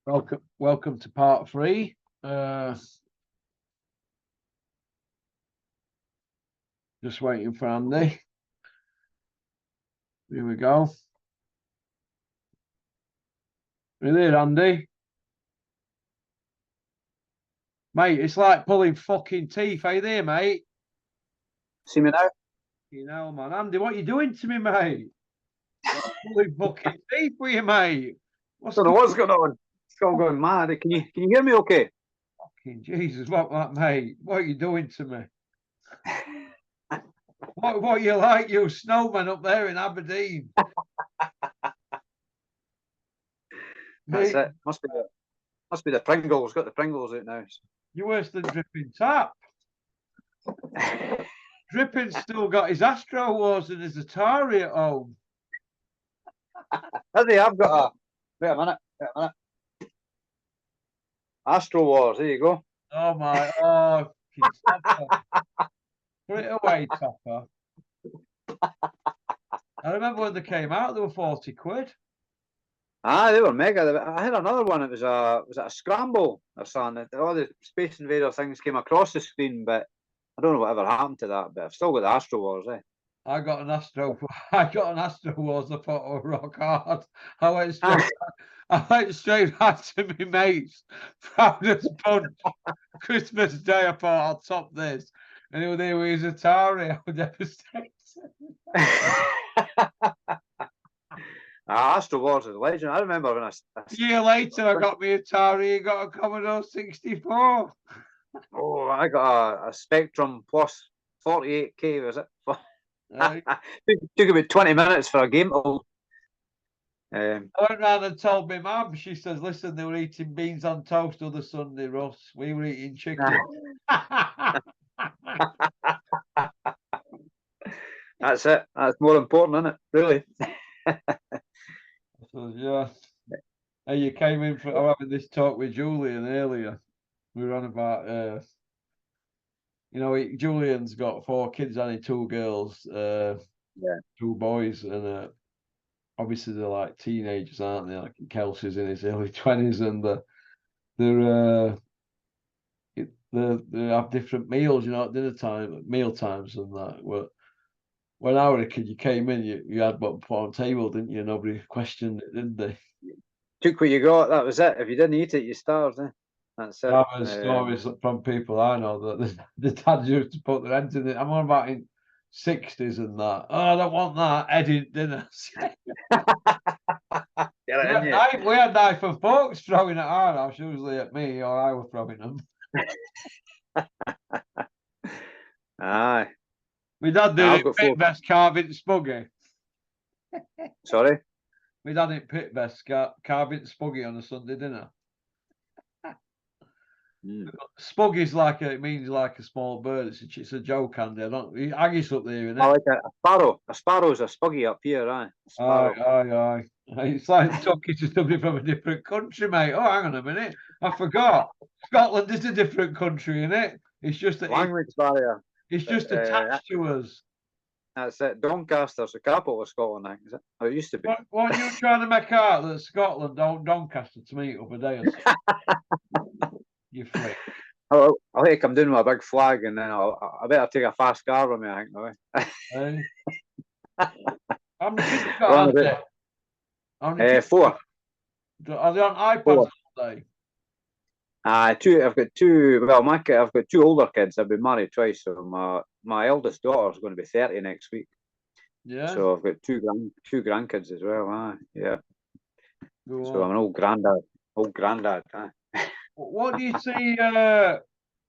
Welcome to part 3. Just waiting for Andy. Here we go. You there, Andy? Mate, it's like pulling fucking teeth. Are you there, mate? See me now? You know, man. Andy, what are you doing to me, mate? Pulling fucking teeth for you, mate. What's going on? It's all going mad. Can you hear me okay? Fucking Jesus, what that, mate? What are you doing to me? What you like, you snowman up there in Aberdeen? That's it. Must be the Pringles. Got the Pringles out now. You're worse than Dripping Tap. Dripping's still got his Astro Wars and his Atari at home. Has he? I've got a. Wait a minute. Astro Wars. There you go. Oh my! Oh, put it away, Topper. I remember when they came out; they were 40 quid. Ah, they were mega. I had another one. It was a scramble or something. All the Space Invader things came across the screen, but I don't know whatever happened to that. But I've still got the Astro Wars. I got an Astro Wars. I thought, oh, rock hard. I went straight back to my mates. Proud as punch. Christmas Day, I thought I'll top this. And he was there with his Atari. I was devastated. Astro Wars is a legend. I remember when a year later, I got my Atari and got a Commodore 64. Oh, I got a Spectrum Plus 48K, was it? Took about 20 minutes for a game. I went round and told my mum. She says, "Listen, they were eating beans on toast other Sunday, Russ. We were eating chicken." That's it. That's more important, isn't it? Really. So, yeah. Hey, you came in for having this talk with Julian earlier. We were on about, Julian's got 4 kids, only 2 girls, 2 boys, and obviously they're like teenagers, aren't they? Like Kelsey's in his early 20s, and they have different meals, at dinner time, meal times, and that. But when I was a kid, you came in, you had what put on table, didn't you? Nobody questioned it, did they? Took what you got. That was it. If you didn't eat it, you starved. That's it. I've heard stories from people I know that the dad used to put their hands in it. I'm on about in 60s and that. Oh, I don't want that. Eddie dinner. We had knife and forks throwing at our house, usually at me, or I was throwing them. Aye. My dad did it pit best carving spuggy. Sorry? My dad did pit best carving spuggy on a Sunday dinner. Spuggy's it means like a small bird. It's a joke, Andy. Haggis up there, isn't it? I like a sparrow. A sparrow's a spuggy up here, aye. Aye. It's like talking to somebody from a different country, mate. Oh, hang on a minute. I forgot. Scotland is a different country, isn't it? It's just that language barrier. It's just attached to us. That's it. Doncaster's the capital of Scotland, is it? Or it used to be. What are you trying to make out that Scotland owned Doncaster to meet up a day or so? You freak. I'll come down with a big flag, and then I better take a fast car with me, I think. How many kids you got, Andy? 4. Are they on iPads all day? 2. I've got 2. Well, I've got 2 older kids. I've been married twice, so my eldest daughter is going to be 30 next week. Yeah. So I've got 2 grandkids as well. Yeah. So I'm an old granddad. What do you see?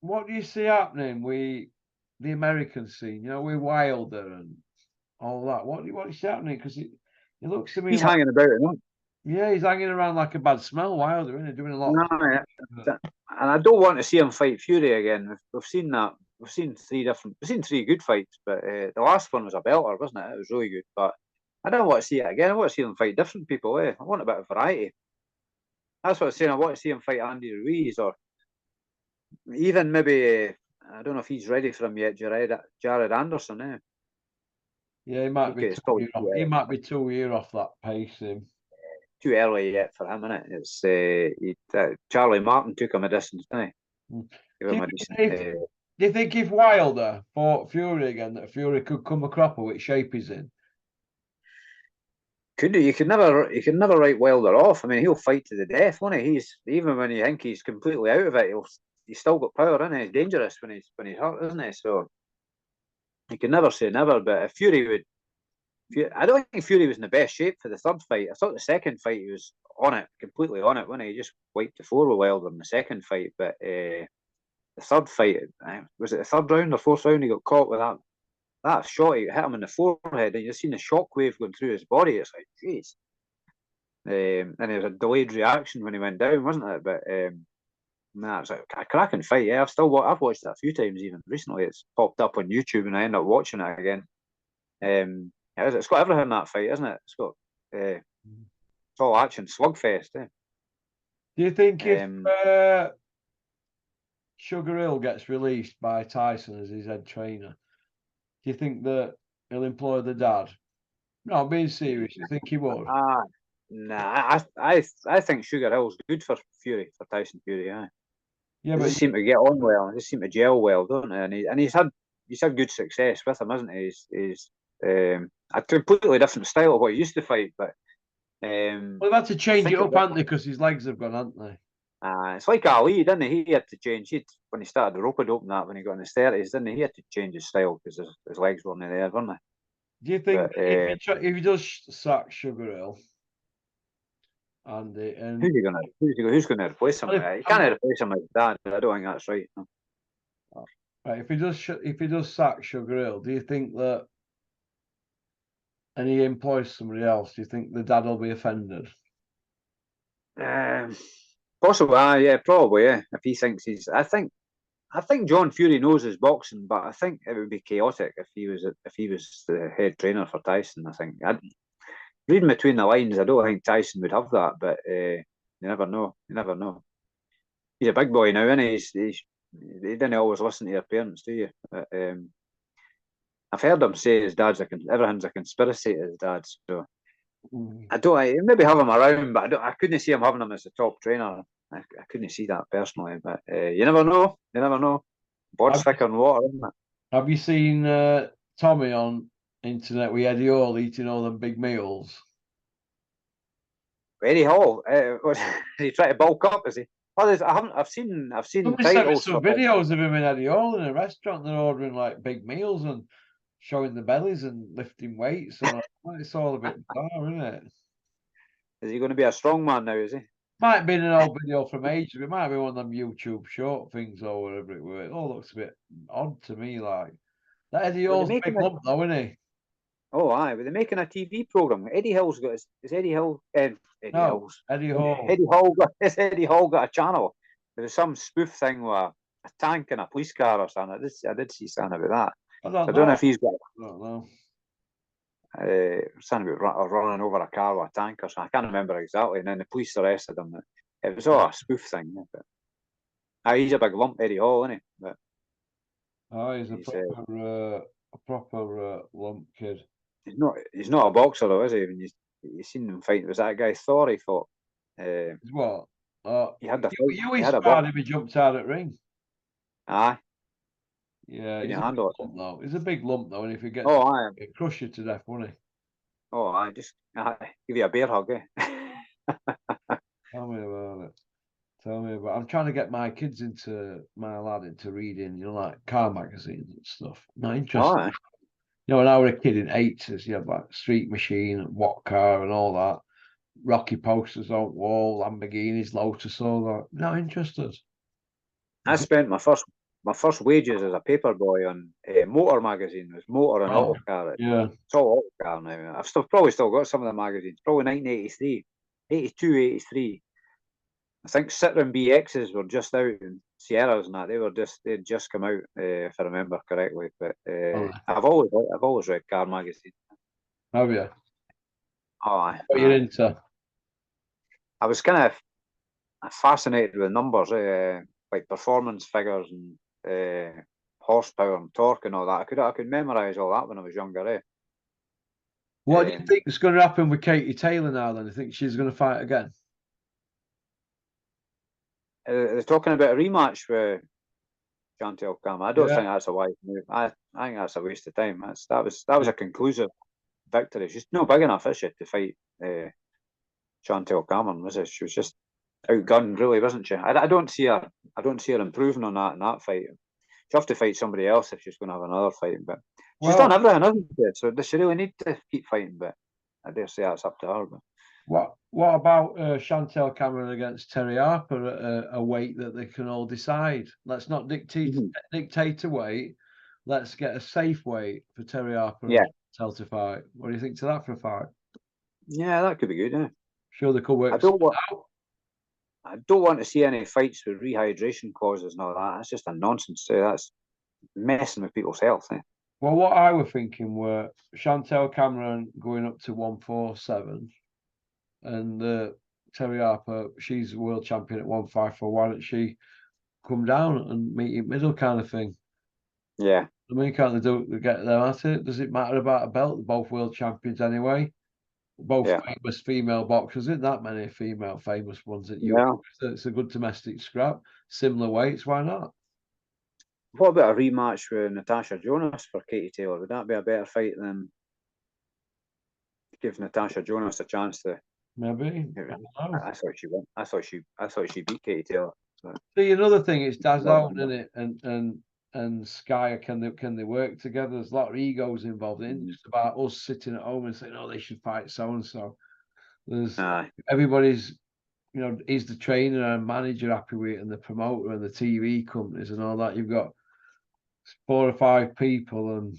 What do you see happening with the American scene? With Wilder and all that. What do you see happening? Because it looks to me he's hanging about, isn't he? Yeah, he's hanging around like a bad smell, Wilder, isn't he? Doing a lot. And I don't want to see him fight Fury again. We've seen that. We've seen 3 good fights, but the last one was a belter, wasn't it? It was really good. But I don't want to see it again. I want to see them fight different people. I want a bit of variety. That's what I'm saying. I want to see him fight Andy Ruiz, or even maybe, I don't know if he's ready for him yet, Jared Anderson. Yeah, he might be 2 years off that pace. too early yet for him, innit? It's Charlie Martin took him a distance, didn't he? Give him a decent. Do you think if Wilder fought Fury again, that Fury could come a cropper with shape he's in? Could do. You could never write Wilder off. I mean, he'll fight to the death, won't he? Even when you think he's completely out of it, he's still got power, isn't he? He's dangerous when he's hurt, isn't he? So you can never say never. But if Fury would, I don't think Fury was in the best shape for the third fight. I thought the second fight he was on it, completely on it, wasn't he? He just wiped the floor with Wilder in the second fight. But the third fight, was it the third round or fourth round? He got caught with that shot. He hit him in the forehead, and you've seen the shockwave going through his body. It's like, jeez. And there was a delayed reaction when he went down, wasn't it? But nah, it's like a cracking fight. Yeah, I've watched it a few times even recently. It's popped up on YouTube, and I end up watching it again. It's got everything in that fight, isn't it? It's got it's all action, slugfest. Eh? Do you think if Sugar Hill gets released by Tyson as his head trainer, do you think that he'll employ the dad? No, being serious, you think he would? Nah, I think Sugar Hill's good for Tyson Fury. Yeah, they but just seem to get on well. They seem to gel well, don't they? And he's had good success with him, hasn't he? He's a completely different style of what he used to fight, but well, they've had to change it up, haven't they? Because his legs have gone, haven't they? It's like Ali, didn't he? He had to change. When he started the rope, open that when he got in his 30s, didn't he? He had to change his style because his legs weren't there, weren't they? Do you think if he does sack Sugar Hill, and who's going to replace him? He can't replace him like that. I don't think that's right. No. Right, if he does sack Sugar Hill, do you think that, and he employs somebody else, do you think the dad will be offended? Possibly, yeah, probably, yeah. If he thinks I think John Fury knows his boxing, but I think it would be chaotic if he was the head trainer for Tyson. I think reading between the lines, I don't think Tyson would have that, but you never know. You never know. He's a big boy now, and he didn't always listen to your parents, do you? But, I've heard him say his dad's everything's a conspiracy to his dad. So I maybe have him around, but I couldn't see him having him as a top trainer. I couldn't see that personally, but you never know. You never know. Blood's thicker than water, isn't it? Have you seen Tommy on internet with Eddie Hall eating all them big meals? Eddie Hall, is he trying to bulk up? Is he? Well, I've seen titles. Some videos of him in Eddie Hall in a restaurant. They're ordering like big meals and showing the bellies and lifting weights. And it's all a bit bizarre, isn't it? Is he going to be a strong man now? Is he? Might be an old video from ages. It might be one of them YouTube short things or whatever it were. It all looks a bit odd to me. Like that Eddie Hall's a big lump, though, isn't he? Oh, aye. But they're making a TV program. Eddie Hall's got. Is Eddie Hall? Eddie Hall. Eddie Hall got a channel. There was some spoof thing with a tank and a police car or something. I did see something about that. I don't know if he's got. I don't know. Something about running over a car with a tank or something. I can't remember exactly. And then the police arrested him. It was all a spoof thing. But, he's a big lump, Eddie Hall, isn't he? But, he's a proper lump kid. He's not a boxer though, is he? When you seen him fight, was that guy Thor he fought? What? He had the fight. He sparred him. He jumped out at ring. Aye. Yeah, he's a big lump though, and if he gets, he'll crush you to death, won't he? Oh, I just give you a bear hug, eh? Tell me about it. I'm trying to get my lad into reading, like car magazines and stuff. Not interested. When I was a kid in '80s, you had like Street Machine, What Car, and all that. Rocky posters on wall, Lamborghinis, Lotus, all that. Not interested. I spent my first wages as a paper boy on Motor magazine. It was Motor and Auto Car. Yeah, it's all Auto Car now. I've probably still got some of the magazines. Probably 1983, 82, 83. I think Citroen BXs were just out, and Sierras and that they'd just come out, if I remember correctly. But I've always read car magazines. Have you? Oh, what you're into? I was kind of fascinated with numbers, like performance figures and horsepower and torque and all that. I could memorize all that when I was younger. What do you think is going to happen with Katie Taylor now? Then, you think she's going to fight again? They're talking about a rematch with Chantel Cameron. I don't think that's a wise move. I think that's a waste of time. That was a conclusive victory. She's not big enough, is she, to fight Chantel Cameron, was it? She was just outgunned, really, wasn't she? I don't see her. I don't see her improving on that in that fight. She'll have to fight somebody else if she's going to have another fight. But she's done everything, hasn't she? So does she really need to keep fighting? But I dare say that's up to her. But what about Chantel Cameron against Terry Harper at a weight that they can all decide? Let's not dictate a weight. Let's get a safe weight for Terry Harper and Chantel to fight. What do you think to that for a fight? Yeah, that could be good. Yeah, sure they could work. I don't want to see any fights with rehydration clauses and all that. That's just a nonsense. That's messing with people's health. Well, what I was thinking were Chantel Cameron going up to 147 and Terry Harper, she's world champion at 154. Why don't she come down and meet in middle kind of thing? Yeah. I mean, can't they get them at it? Does it matter about a belt? They're both world champions anyway. Both famous female boxers. Isn't that many female famous ones at you? It's a good domestic scrap. Similar weights, why not? What about a rematch with Natasha Jonas for Katie Taylor? Would that be a better fight than give Natasha Jonas a chance to? Maybe. I thought she won. I thought she beat Katie Taylor. So. See, another thing, it's DAZN, isn't it? And Sky, can they work together? There's a lot of egos involved. It isn't just about us sitting at home and saying, "Oh, they should fight so and so." There's everybody's, is the trainer and manager happy with it, and the promoter and the TV companies and all that. You've got 4 or 5 people and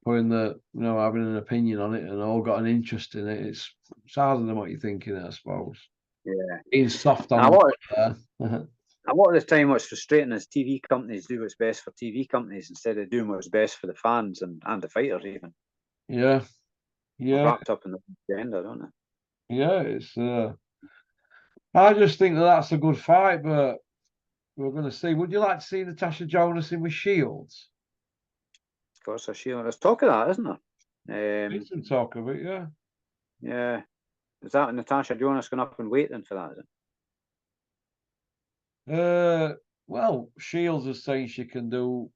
putting having an opinion on it and all got an interest in it. It's harder than what you're thinking, I suppose. Yeah, being soft on a lot of the time what's frustrating is TV companies do what's best for TV companies instead of doing what's best for the fans and the fighters even. Yeah. Wrapped up in the agenda, don't they? Yeah, it's I just think that's a good fight, but we're going to see. Would you like to see Natasha Jonas in with Shields? Of course, there's talk of that, isn't there? There's some talk of it, yeah. Yeah. Is that Natasha Jonas going up and waiting for that, is it? Well, Shields is saying she can do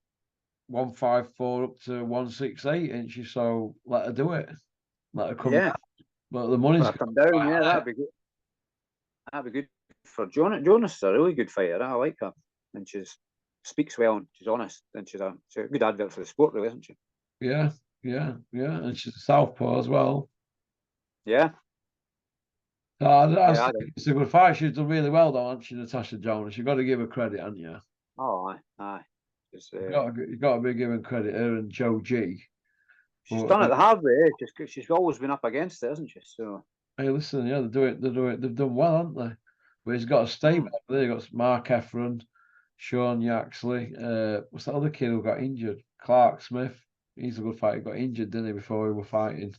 154 up to 168, ain't she? So let her do it. Let her come down. But the money's come down. Yeah, that'd be good. That'd be good for Jonas. Jonas is a really good fighter. I like her, and she speaks well and she's honest, and she's a good advert for the sport, really, isn't she? Yeah, and she's a southpaw as well. Yeah. I think it's a good fight. She's done really well, though, hasn't she, Natasha Jonas? You've got to give her credit, haven't you? Oh, aye. You've got to be giving credit, her and Joe G. She's done it the hard way. She's always been up against it, hasn't she? So. Hey, listen, yeah, they've done well, haven't they? But he's got a stable there. You've got Mark Efron, Sean Yaxley. What's that other kid who got injured? Callum Smith. He's a good fighter. He got injured, didn't he, before we were fighting?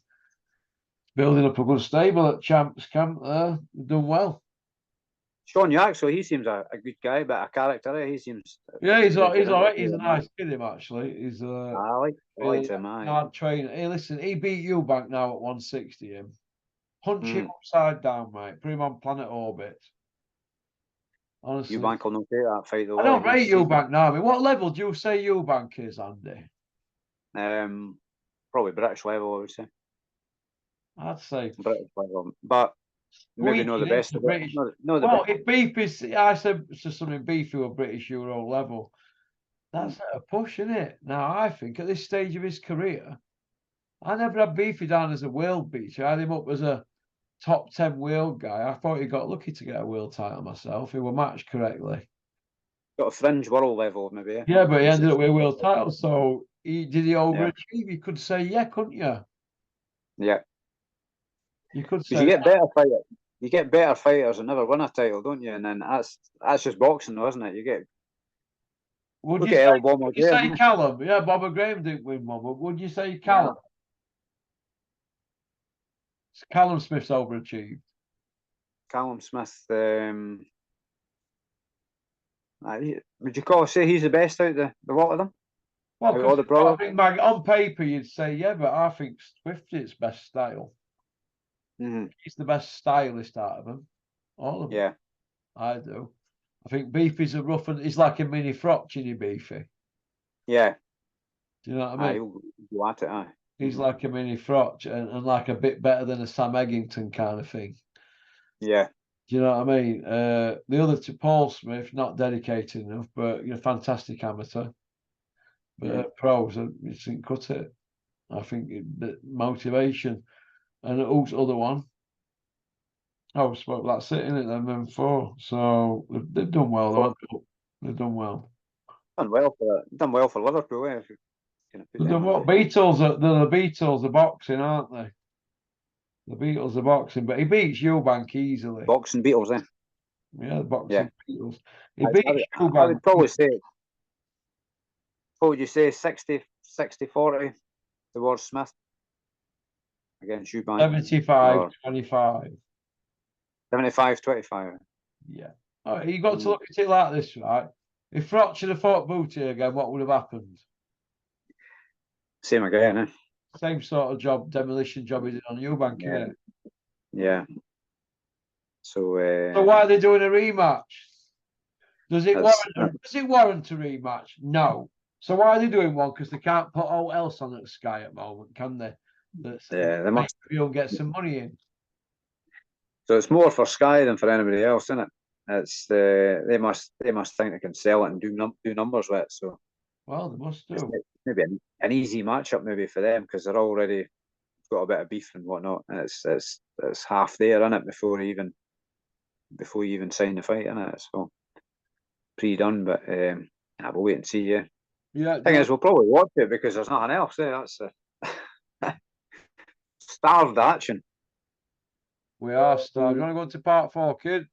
Building up a good stable at Champs Camp there. They've done well. Sean Yaxley, he seems a good guy, but a character. He seems. Yeah, he's all right. He's a nice kid, him, actually. He's I like him. Hard trainer. Hey, listen, he beat Eubank now at 160. Him. Punch him upside down, mate. Put him on planet orbit. Honestly. Eubank will not take that fight, though. I don't rate Eubank now. I mean, what level do you say Eubank is, Andy? Probably British level, I would say. I'd say British level, but maybe not the best. British. Well, if beef is, I said to something beefy or British Euro level. That's a push, isn't it? Now, I think at this stage of his career, I never had Beefy down as a world beater. I had him up as a top 10 world guy. I thought he got lucky to get a world title myself. He was matched correctly. Got a fringe world level, maybe. Yeah, but he ended up with a world title. So did he overachieve? You could say, yeah, couldn't you? Yeah. You could say. You get better fighters. You get better fighters and never win a title, don't you? And then that's just boxing, though, isn't it? You get. Would you say Callum? Yeah, Bobber Graham didn't win one, but would you say Callum? Yeah. Callum Smith's overachieved. Callum Smith, would you say he's the best out the lot of them? Well, Out of all the I brothers. think on paper you'd say, yeah, but I think Swifty's best style. Mhm. He's the best stylist out of them. All of them. Yeah. I do. I think Beefy's a rough and he's like a mini Frotchiny Beefy. Yeah. Do you know what I Aye, mean? he'll go at it, aye. He's like a mini Frotch and like a bit better than a Sam Eggington kind of thing. Yeah. Do you know what I mean? The other two, Paul Smith, not dedicated enough, but fantastic amateur. But pros, you didn't cut it. I think the motivation. And who's the other one? Oh, that's it, isn't it? Them four. So they've done well, though. They've done well. Done well for Liverpool, eh? If you kind of put They've them done on what? the Beatles are the Beatles are boxing, aren't they? The Beatles are boxing, but he beats Eubank easily. boxing Beatles, eh? Yeah, the boxing Beatles. He I beats I would Eubank. probably say, what would you say, 60-40 towards Smith against Eubank? 75-25. 75-25. Yeah. Oh, you got to look at it like this, right? If Frotch had fought Booty again, what would have happened? Same again, eh? Same sort of job, demolition job he did on Eubank, Yeah. innit? Yeah. So why are they doing a rematch? Does it warrant a rematch? No. So why are they doing one? Because they can't put all else on at Sky at the moment, can they? they must. You'll get some money in. So it's more for Sky than for anybody else, isn't it? It's they must think they can sell it and do numbers with it. So well, they must do. Maybe an easy matchup maybe for them because they're already got a bit of beef and whatnot. And it's half there, isn't it? Before you even sign the fight, isn't it? So pre-done, but we'll wait and see. Yeah. Yeah. Thing is, we'll probably watch it because there's nothing else. That's starved action. We are starved. You want to go to part 4, kid?